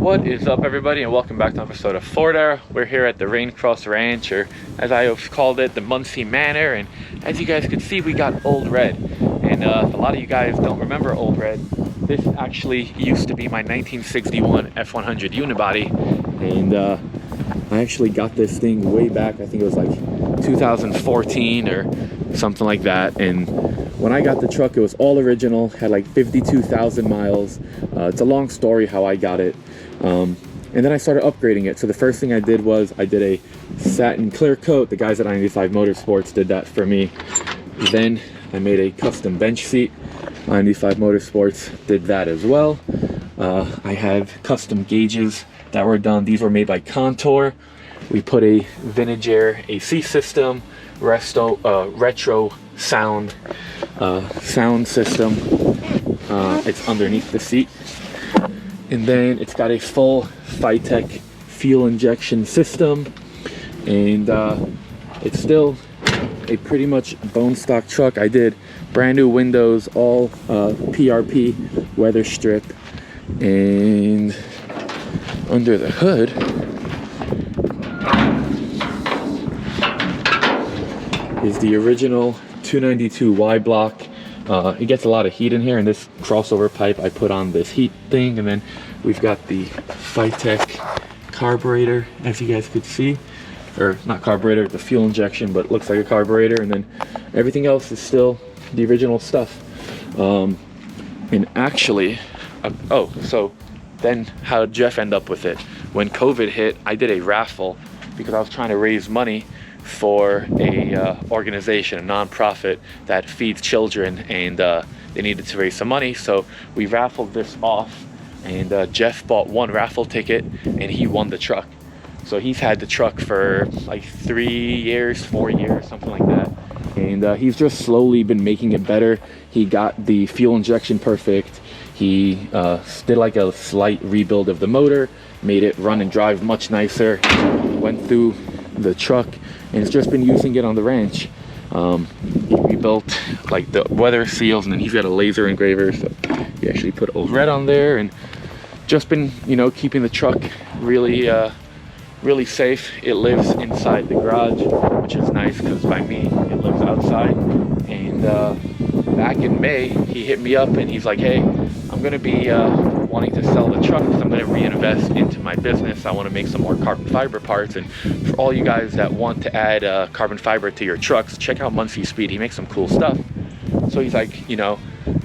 What is up, everybody, and welcome back to an episode of F100 Air. We're here at the Raincross Ranch, or as I have called it, the Muncie Manor. And as you guys can see, we got Old Red. And a lot of you guys don't remember Old Red. This actually used to be my 1961 F100 Unibody. And I actually got this thing way back. I think it was like 2014 or something like that. And when I got the truck, it was all original, had like 52,000 miles. It's a long story how I got it. And then I started upgrading it. So the first thing I did was I did a satin clear coat. The guys at 95 Motorsports did that for me. Then I made a custom bench seat. 95 Motorsports did that as well. I have custom gauges that were done. These were made by Contour. We put a Vintage Air AC system, retro sound system. It's underneath the seat. And then it's got a full Phytech fuel injection system. And it's still a pretty much bone stock truck. I did brand new windows, all PRP weather strip. And under the hood is the original 292 Y block. It gets a lot of heat in here, and this crossover pipe I put on this heat thing. And then we've got the Phytech carburetor, as you guys could see, or not carburetor, the fuel injection, but it looks like a carburetor. And then everything else is still the original stuff. And actually, so then how did Jeff end up with it? When COVID hit, I did a raffle because I was trying to raise money for a organization, a non-profit that feeds children, and they needed to raise some money. So we raffled this off, and Jeff bought one raffle ticket and he won the truck. So he's had the truck for like 3 years, 4 years, something like that. And he's just slowly been making it better. He got the fuel injection perfect. He did like a slight rebuild of the motor, made it run and drive much nicer, went through the truck, and it's just been using it on the ranch. He rebuilt like the weather seals, and then he's got a laser engraver, so he actually put Old Red on there, and just been, you know, keeping the truck really really safe. It lives inside the garage, which is nice because by me it lives outside. And back in May he hit me up and he's like, hey, I'm gonna be wanting to sell the truck because I'm going to reinvest into my business. I want to make some more carbon fiber parts. And for all you guys that want to add carbon fiber to your trucks, check out Muncie Speed. He makes some cool stuff. So he's like, you know,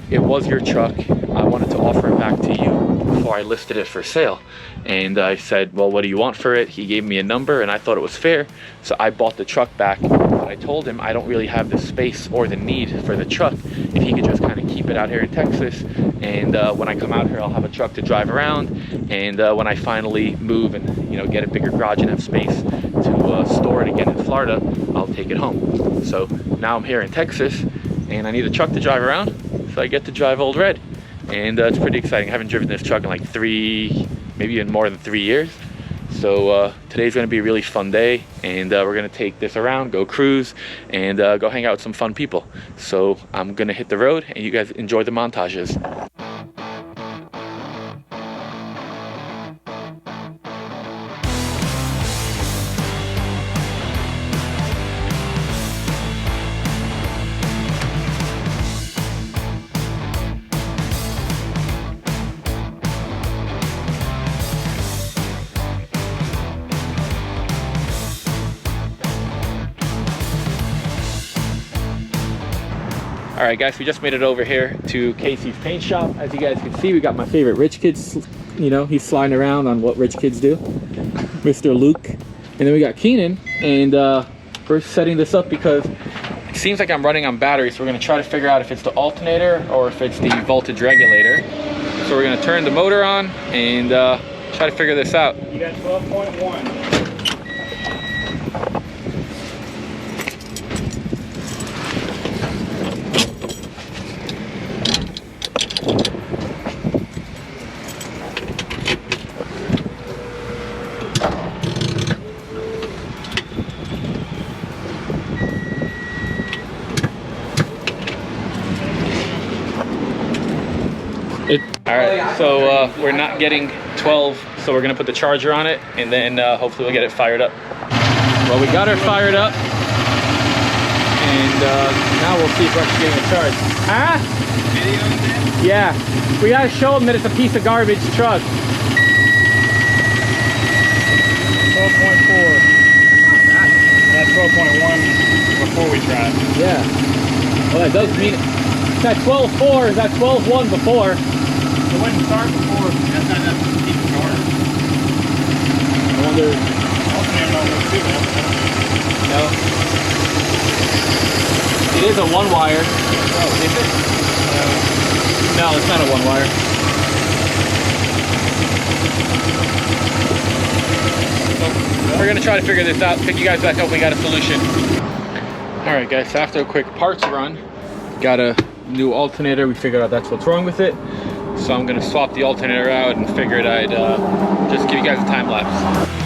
it was your truck. I wanted to offer it back to you before I listed it for sale. And I said, well, what do you want for it? He gave me a number and I thought it was fair. So I bought the truck back. But I told him I don't really have the space or the need for the truck. If he could just kind of keep it out here in Texas, and when I come out here, I'll have a truck to drive around. And when I finally move and, you know, get a bigger garage and have space to store it again in Florida, I'll take it home. So now I'm here in Texas and I need a truck to drive around, so I get to drive Old Red. And it's pretty exciting. I haven't driven this truck in like maybe even more than 3 years. So today's going to be a really fun day, and we're going to take this around, go cruise, and go hang out with some fun people. So I'm going to hit the road, and you guys enjoy the montages. All right, guys, we just made it over here to Casey's paint shop. As you guys can see, we got my favorite rich kids. You know, he's sliding around on what rich kids do, Mr. Luke. And then we got Keenan, and we're setting this up because it seems like I'm running on batteries. So we're gonna try to figure out if it's the alternator or if it's the voltage regulator. So we're gonna turn the motor on and try to figure this out. You got 12.1. All right, so we're not getting 12, so we're gonna put the charger on it, and then hopefully we'll get it fired up. Well, we got her fired up, and now we'll see if we're actually getting a charge. Huh? Yeah, we gotta show them that it's a piece of garbage truck. 12.4. That's 12.1 before we tried. Yeah. Well, that does mean it's at 12.4. Is that 12.1 before? It wouldn't start before. That's not enough to keep it going. I wonder. No. It is a one wire. Oh, is it? No, it's not a one wire. We're gonna try to figure this out, pick you guys back up, we got a solution. All right guys, so after a quick parts run, got a new alternator, we figured out that's what's wrong with it. So I'm gonna swap the alternator out and figured I'd just give you guys a time lapse.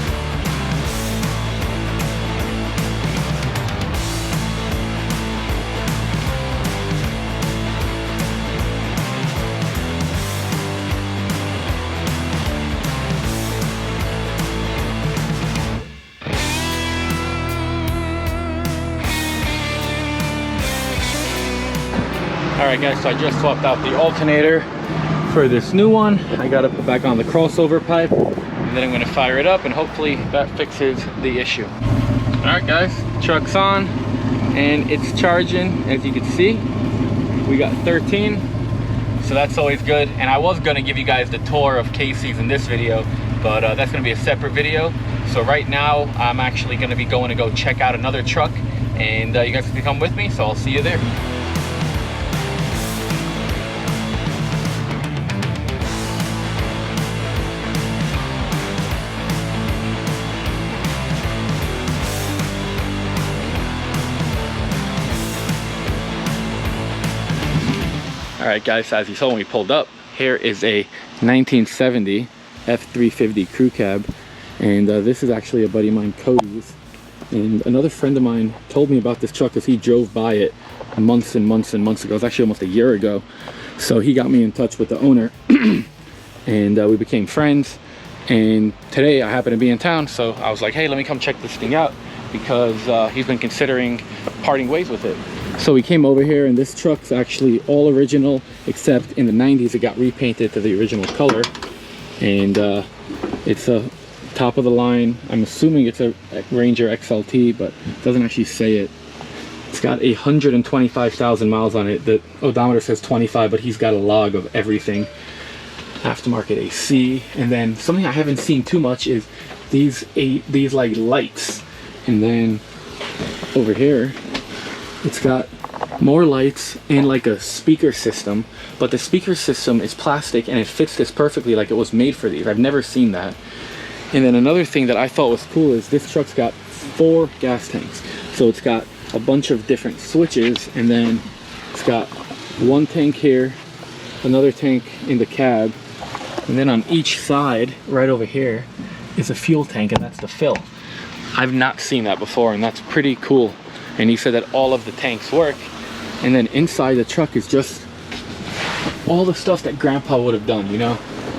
Alright guys, so I just swapped out the alternator for this new one. I gotta put back on the crossover pipe, and then I'm gonna fire it up and hopefully that fixes the issue. Alright guys, truck's on and it's charging. As you can see, we got 13, so that's always good. And I was gonna give you guys the tour of Casey's in this video, but that's gonna be a separate video. So right now, I'm actually gonna be going to go check out another truck, and you guys can come with me, so I'll see you there. Alright guys, as you saw when we pulled up, here is a 1970 F350 Crew Cab, and this is actually a buddy of mine, Cody's. And another friend of mine told me about this truck because he drove by it months and months and months ago. It was actually almost a year ago. So he got me in touch with the owner and we became friends. And today I happen to be in town, so I was like, hey, let me come check this thing out, because he's been considering parting ways with it. So we came over here, and this truck's actually all original, except in the 90s it got repainted to the original color. And it's a top of the line. I'm assuming it's a Ranger XLT, but it doesn't actually say it. It's got 125,000 miles on it. The odometer says 25, but he's got a log of everything. Aftermarket AC. And then something I haven't seen too much is these like lights. And then over here, it's got more lights and like a speaker system, but the speaker system is plastic and it fits this perfectly, like it was made for these. I've never seen that. And then another thing that I thought was cool is this truck's got 4 gas tanks. So it's got a bunch of different switches, and then it's got one tank here, another tank in the cab, and then on each side right over here is a fuel tank, and that's the fill. I've not seen that before, and that's pretty cool. And he said that all of the tanks work. And then inside the truck is just all the stuff that Grandpa would have done, you know?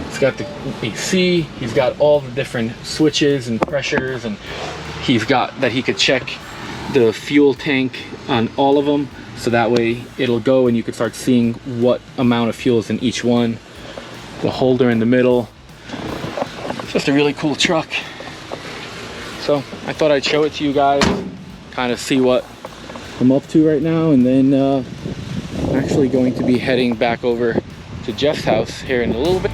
He's got the AC, he's got all the different switches and pressures, and he's got that he could check the fuel tank on all of them, so that way it'll go and you can start seeing what amount of fuel is in each one. The holder in the middle. It's just a really cool truck. So I thought I'd show it to you guys, kind of see what I'm up to right now, and then I'm actually going to be heading back over to Jeff's house here in a little bit.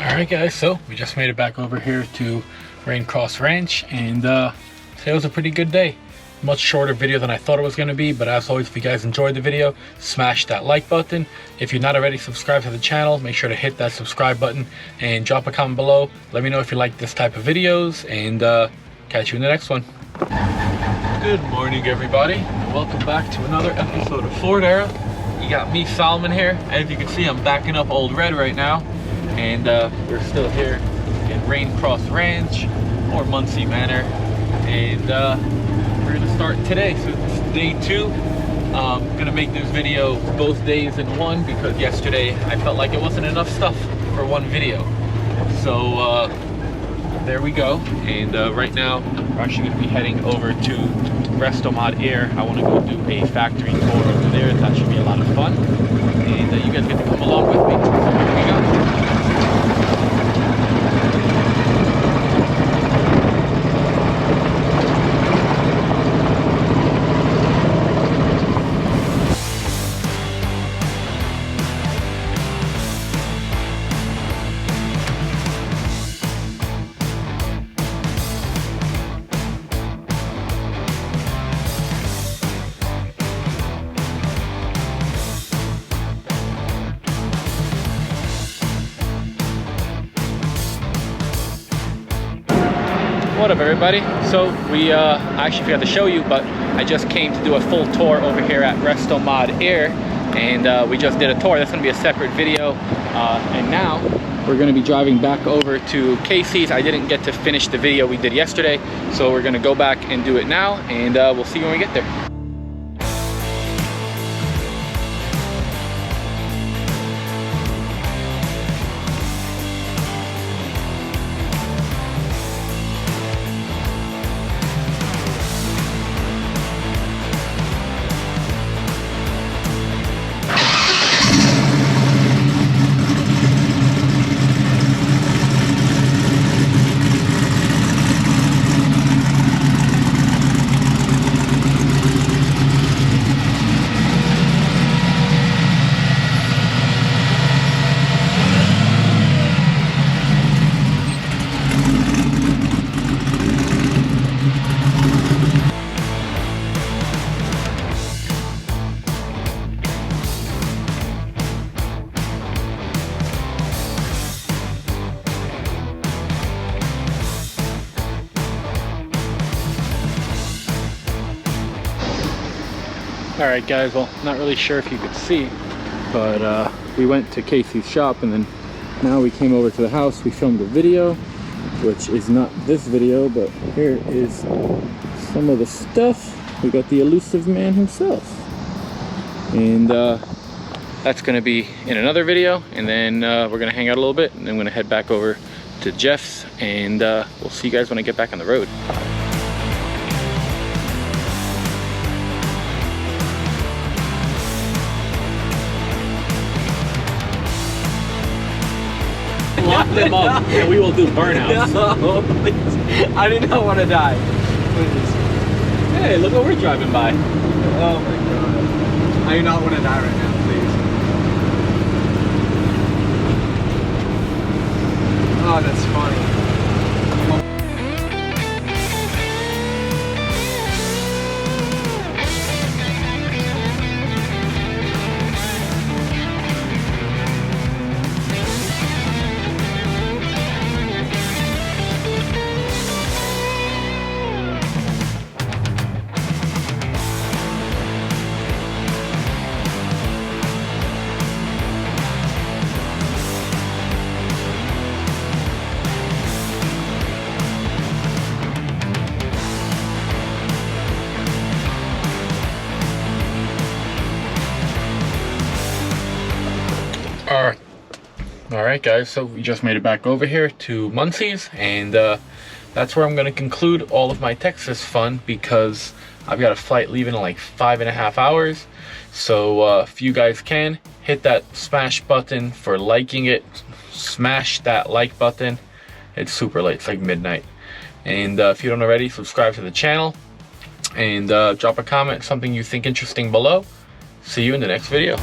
Alright guys, so we just made it back over here to Rain Cross Ranch, and today was a pretty good day. much shorter video than I thought it was going to be, but as always, if you guys enjoyed the video, smash that like button. If you're not already subscribed to the channel, make sure to hit that subscribe button and drop a comment below. Let me know if you like this type of videos, and catch you in the next one. Good morning, everybody, and welcome back to another episode of Ford Era. You got me, Solomon, here. As you can see, I'm backing up Old Red right now, and we're still here in Raincross Ranch, or Muncie Manor, and we're gonna start today. So it's day 2. Gonna make this video both days in one because yesterday I felt like it wasn't enough stuff for one video. So there we go. And right now we're actually gonna be heading over to Restomod Air. I want to go do a factory tour over there. That should be a lot of fun. And you guys get to come along with me. So here we go. What up, everybody? So we I actually forgot to show you, but I just came to do a full tour over here at Restomod Air, and we just did a tour. That's going to be a separate video, and now we're going to be driving back over to Casey's. I didn't get to finish the video we did yesterday, so we're going to go back and do it now, and we'll see you when we get there. Alright guys, well, not really sure if you could see, but we went to Casey's shop, and then now we came over to the house. We filmed a video, which is not this video, but here is some of the stuff. We got the elusive man himself, and that's going to be in another video, and then we're going to hang out a little bit, and then I'm going to head back over to Jeff's, and we'll see you guys when I get back on the road. Lock them up and we will do burnouts. No, please. I do not want to die. Please. Hey, look what we're driving by. Oh my god. I do not want to die right now, please. Oh, that's funny. Alright guys, so we just made it back over here to Muncie's, and that's where I'm going to conclude all of my Texas fun, because I've got a flight leaving in like 5.5 hours. So if you guys can, hit that smash button for liking it. Smash that like button. It's super late, it's like midnight. And if you don't already, subscribe to the channel, and drop a comment, something you think interesting below. See you in the next video.